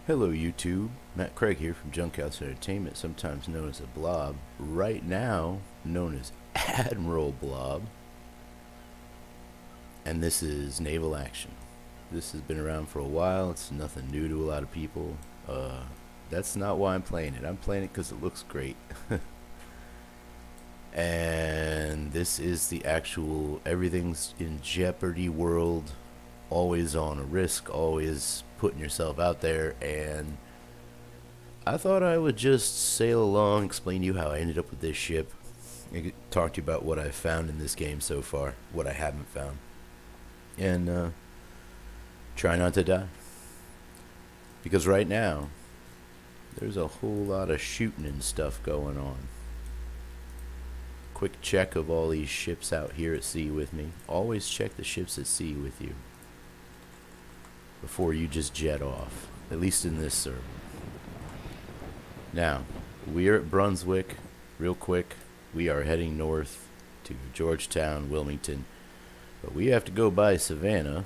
Hello YouTube, Matt Craig here from Junkhouse Entertainment, sometimes known as a Blob, right now known as Admiral Blob, and this is Naval Action. This has been around for a while, it's nothing new to a lot of people. That's not why I'm playing it. I'm playing it because it looks great. And this is the actual everything's in jeopardy world, always on a risk, always putting yourself out there. And I thought I would just sail along, explain to you how I ended up with this ship, and talk to you about what I've found in this game so far, what I haven't found, and try not to die. Because right now, there's a whole lot of shooting and stuff going on. Quick check of all these ships out here at sea with me. Always check the ships at sea with you before you just jet off, at least in this server. Now, we are at Brunswick. Real quick, we are heading north to Georgetown, Wilmington, but we have to go by Savannah,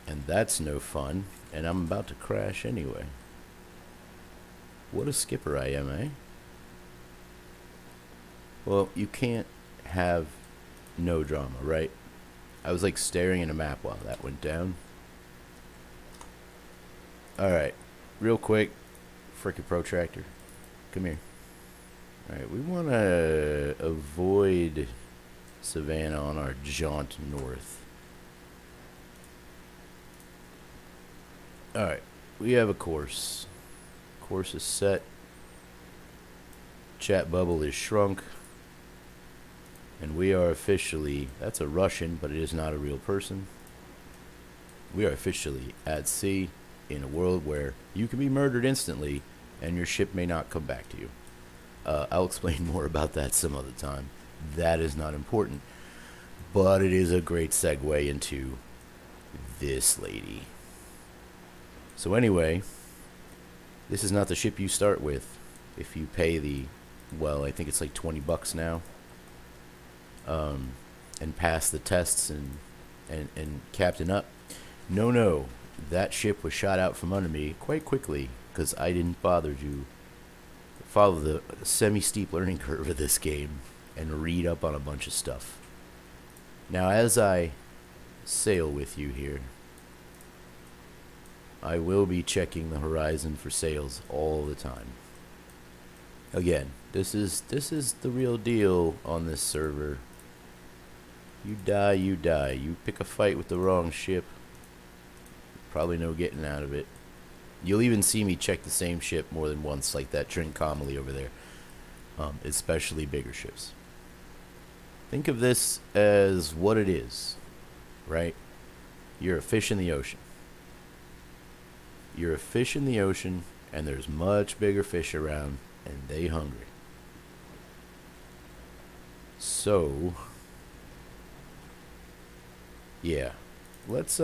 and that's no fun, and I'm about to crash anyway. What a skipper I am, eh? Well, you can't have no drama, right? I was like staring at a map while that went down. Alright, real quick, frickin' protractor, come here. Alright, we want to avoid Savannah on our jaunt north. Alright, we have a course. Course is set. Chat bubble is shrunk. And we are officially, that's a Russian, but it is not a real person. We are officially at sea in a world where you can be murdered instantly and your ship may not come back to you. I'll explain more about that some other time. That is not important. But it is a great segue into this lady. So anyway, this is not the ship you start with. If you pay the, well, I think it's like $20 now. And pass the tests and captain up. No, that ship was shot out from under me quite quickly because I didn't bother to follow the semi-steep learning curve of this game and read up on a bunch of stuff. Now, as I sail with you here, I will be checking the horizon for sails all the time. Again, this is the real deal on this server. You die, you die. You pick a fight with the wrong ship, probably no getting out of it. You'll even see me check the same ship more than once, like that Trincomalee over there, especially bigger ships. Think of this as what it is, right? You're a fish in the ocean. You're a fish in the ocean, and there's much bigger fish around, and they hungry. So yeah, let's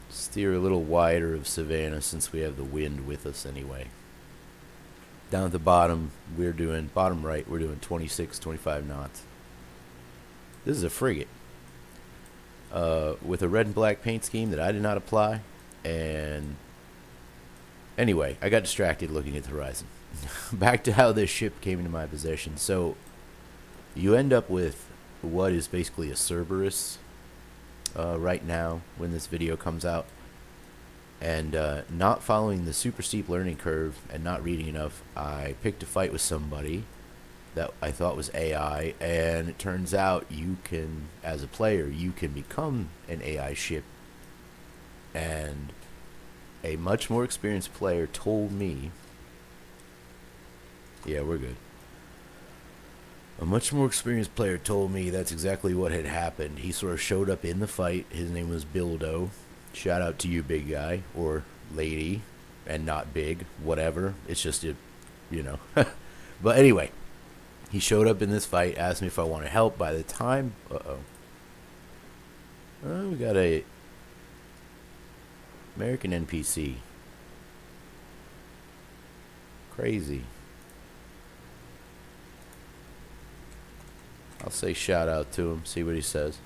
steer a little wider of Savannah since we have the wind with us anyway. Down at the bottom, we're doing, bottom right, we're doing 26, 25 knots. This is a frigate with a red and black paint scheme that I did not apply. And anyway, I got distracted looking at the horizon. Back to how this ship came into my possession. So you end up with what is basically a Cerberus right now when this video comes out, and not following the super steep learning curve and not reading enough, I picked a fight with somebody that I thought was AI, and it turns out you can, as a player, you can become an AI ship. And a much more experienced player told me, yeah, we're good. A much more experienced player told me that's exactly what had happened. He sort of showed up in the fight. His name was Bildo. Shout out to you, big guy, or lady, and not big, whatever. It's just, you know. But anyway, he showed up in this fight, asked me if I want to help. By the time, we got a American NPC. Crazy. I'll say shout out to him, see what he says.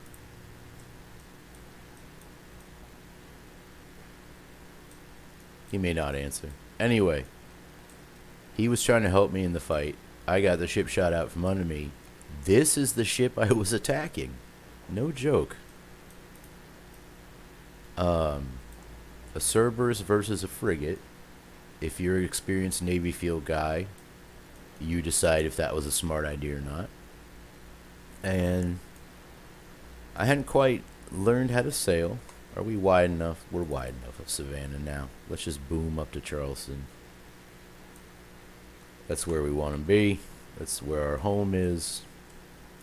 He may not answer. Anyway, he was trying to help me in the fight. I got the ship shot out from under me. This is the ship I was attacking. No joke. A Cerberus versus a frigate. If you're an experienced Navy field guy, you decide if that was a smart idea or not. And I hadn't quite learned how to sail. Are we wide enough? We're wide enough of Savannah now. Let's just boom up to Charleston. That's where we want to be. That's where our home is.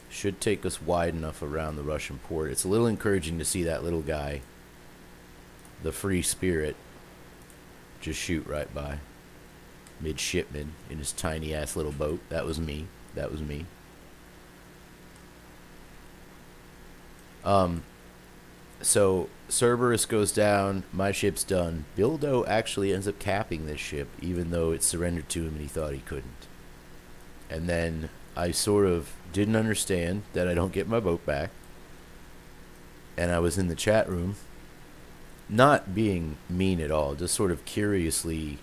Should take us wide enough around the Russian port. It's a little encouraging to see that little guy, the free spirit, just shoot right by. Midshipman in his tiny ass little boat. That was me. That was me. So Cerberus goes down. My ship's done. Bildo actually ends up capping this ship, even though it surrendered to him and he thought he couldn't. And then I sort of didn't understand that I don't get my boat back. And I was in the chat room, not being mean at all, just sort of curiously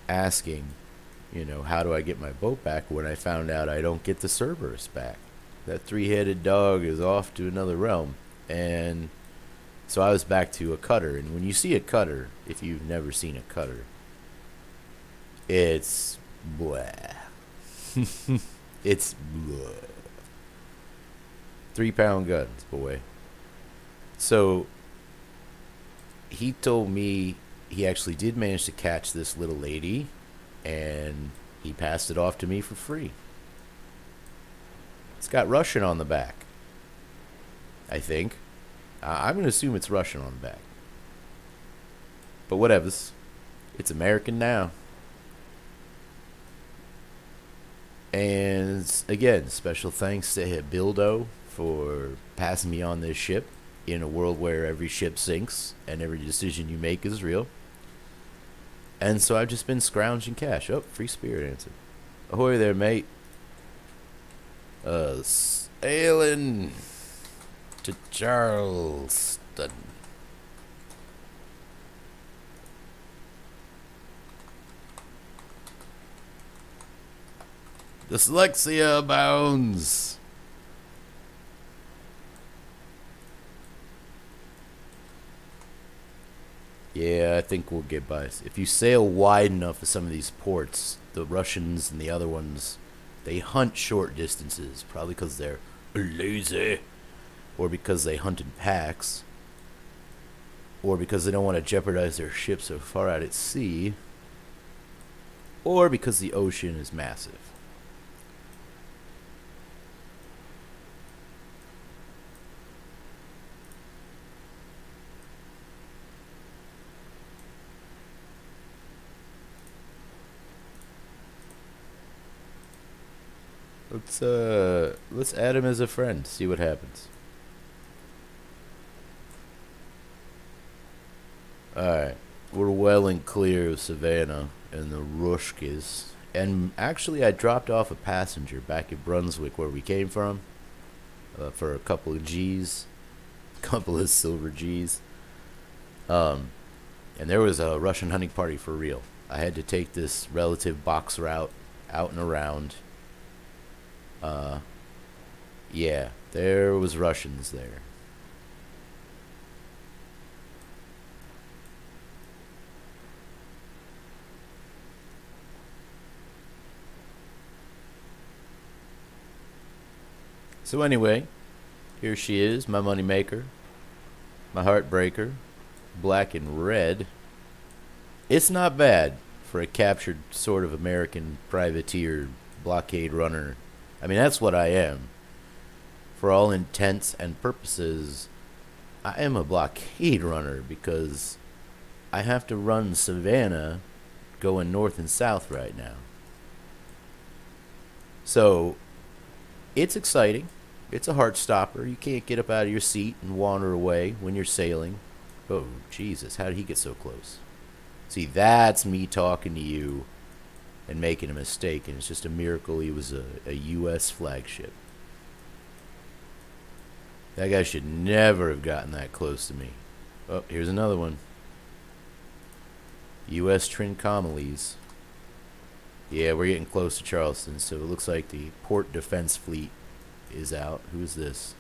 asking, how do I get my boat back, when I found out I don't get the Cerberus back. That three-headed dog is off to another realm. And so I was back to a cutter. And when you see a cutter, if you've never seen a cutter, it's blah. It's blah. 3-pound guns, boy. So he told me he actually did manage to catch this little lady, and he passed it off to me for free. It's got Russian on the back, I think. I'm going to assume it's Russian on the back. But whatevers. It's American now. And again, special thanks to Bildo for passing me on this ship in a world where every ship sinks and every decision you make is real. And so I've just been scrounging cash. Oh, free spirit answered. Ahoy there, mate. Sailing to Charleston. Dyslexia abounds. Yeah, I think we'll get by. If you sail wide enough for some of these ports, the Russians and the other ones, they hunt short distances, probably because they're lazy, or because they hunt in packs, or because they don't want to jeopardize their ship so far out at sea, or because the ocean is massive. Let's add him as a friend, see what happens. Alright, we're well and clear of Savannah and the Rushkis. And actually I dropped off a passenger back at Brunswick where we came from, for a couple of G's. Couple of silver G's. And there was a Russian hunting party for real. I had to take this relative box route out and around. Yeah, there was Russians there. So anyway, here she is, my moneymaker, my heartbreaker, black and red. It's not bad for a captured sort of American privateer blockade runner. I mean, that's what I am. For all intents and purposes, I am a blockade runner because I have to run Savannah going north and south right now. So, it's exciting. It's a heart stopper. You can't get up out of your seat and wander away when you're sailing. Oh, Jesus, how did he get so close? See, that's me talking to you and making a mistake, and it's just a miracle he was a U.S. flagship. That guy should never have gotten that close to me. Oh, here's another one. U.S. Trincomalees. Yeah, we're getting close to Charleston, so it looks like the Port Defense Fleet is out. Who's this?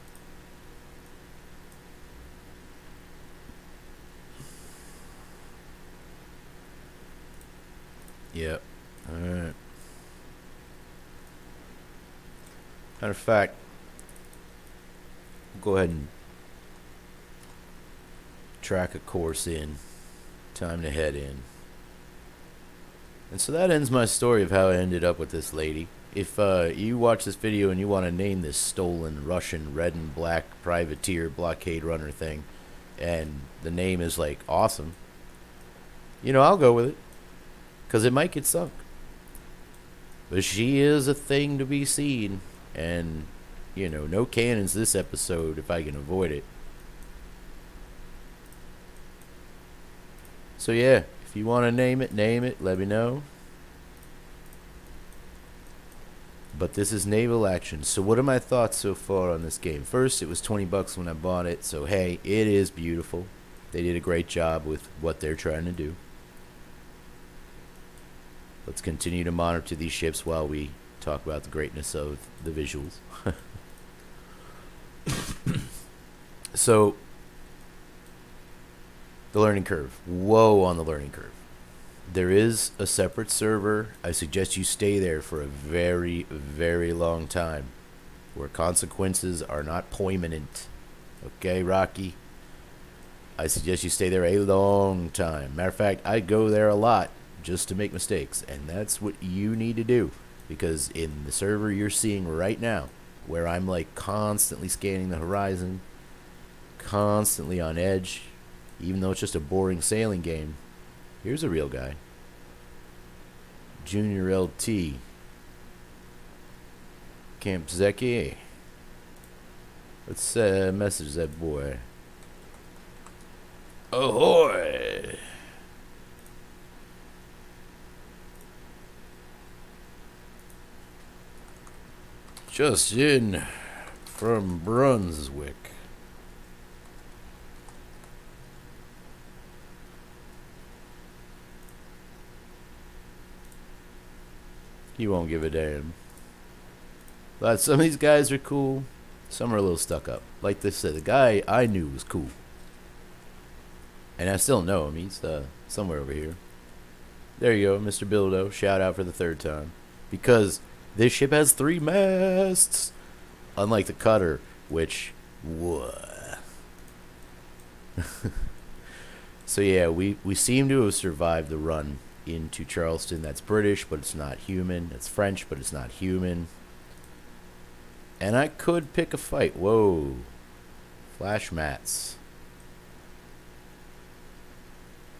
Yep. Alright. Matter of fact, we'll go ahead and track a course in. Time to head in. And so that ends my story of how I ended up with this lady. If you watch this video and you want to name this stolen Russian red and black privateer blockade runner thing, and the name is like awesome, I'll go with it. Because it might get sunk. But she is a thing to be seen. And, no cannons this episode if I can avoid it. So yeah, if you want to name it, let me know. But this is naval action. So what are my thoughts so far on this game? First, it was $20 when I bought it. So hey, it is beautiful. They did a great job with what they're trying to do. Let's continue to monitor these ships while we talk about the greatness of the visuals. So, the learning curve. Whoa on the learning curve. There is a separate server. I suggest you stay there for a very, very long time, where consequences are not permanent. Okay, Rocky? I suggest you stay there a long time. Matter of fact, I go there a lot just to make mistakes, and that's what you need to do, because in the server you're seeing right now, where I'm like constantly scanning the horizon, constantly on edge, even though it's just a boring sailing game, here's a real guy. Junior LT. Camp Zeki. Let's message that boy. Ahoy! Just in from Brunswick. He won't give a damn. But some of these guys are cool. Some are a little stuck up. Like they said, the guy I knew was cool. And I still know him. He's somewhere over here. There you go, Mr. Bildo. Shout out for the third time. Because this ship has 3 masts. Unlike the cutter, which... What? So yeah, we seem to have survived the run into Charleston. That's British, but it's not human. It's French, but it's not human. And I could pick a fight. Whoa. Flash mats.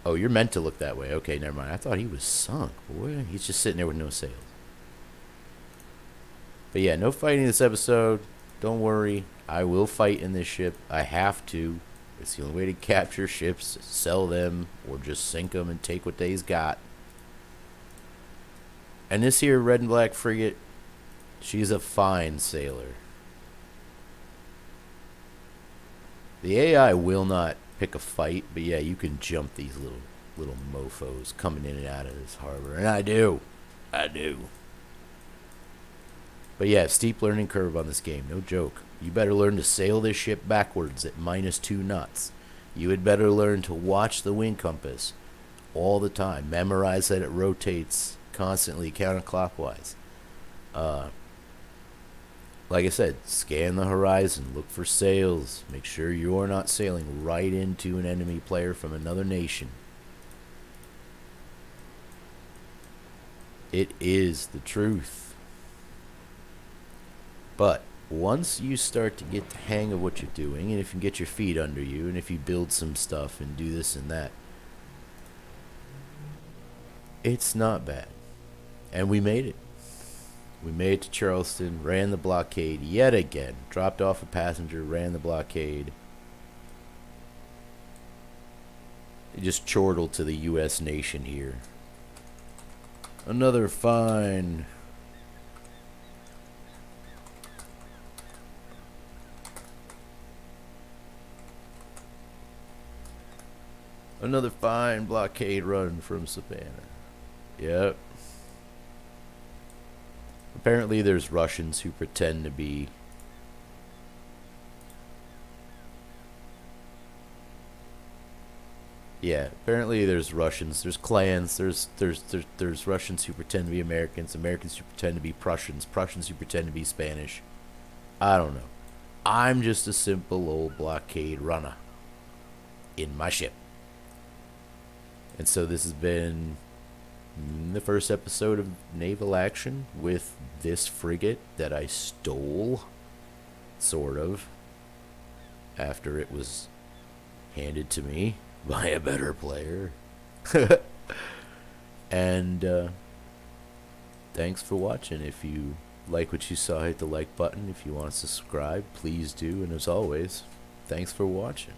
Oh, you're meant to look that way. Okay, never mind. I thought he was sunk. Boy, he's just sitting there with no sails. But yeah, no fighting this episode. Don't worry. I will fight in this ship. I have to. It's the only way to capture ships, sell them, or just sink them and take what they's got. And this here red and black frigate, she's a fine sailor. The AI will not pick a fight, but yeah, you can jump these little mofos coming in and out of this harbor. And I do. But yeah, steep learning curve on this game, no joke. You better learn to sail this ship backwards at -2 knots. You had better learn to watch the wind compass all the time. Memorize that it rotates constantly counterclockwise. Like I said, scan the horizon, look for sails, make sure you're not sailing right into an enemy player from another nation. It is the truth. But once you start to get the hang of what you're doing, and if you get your feet under you, and if you build some stuff and do this and that, it's not bad. And we made it. We made it to Charleston, ran the blockade yet again, dropped off a passenger, ran the blockade. It just chortled to the U.S. nation here. Another fine. Another fine blockade run from Savannah. Yep. Apparently there's Russians who pretend to be... Yeah, apparently there's Russians, there's clans, there's Russians who pretend to be Americans, Americans who pretend to be Prussians, Prussians who pretend to be Spanish. I don't know. I'm just a simple old blockade runner in my ship. And so this has been the first episode of Naval Action with this frigate that I stole, sort of, after it was handed to me by a better player. And thanks for watching. If you like what you saw, hit the like button. If you want to subscribe, please do. And as always, thanks for watching.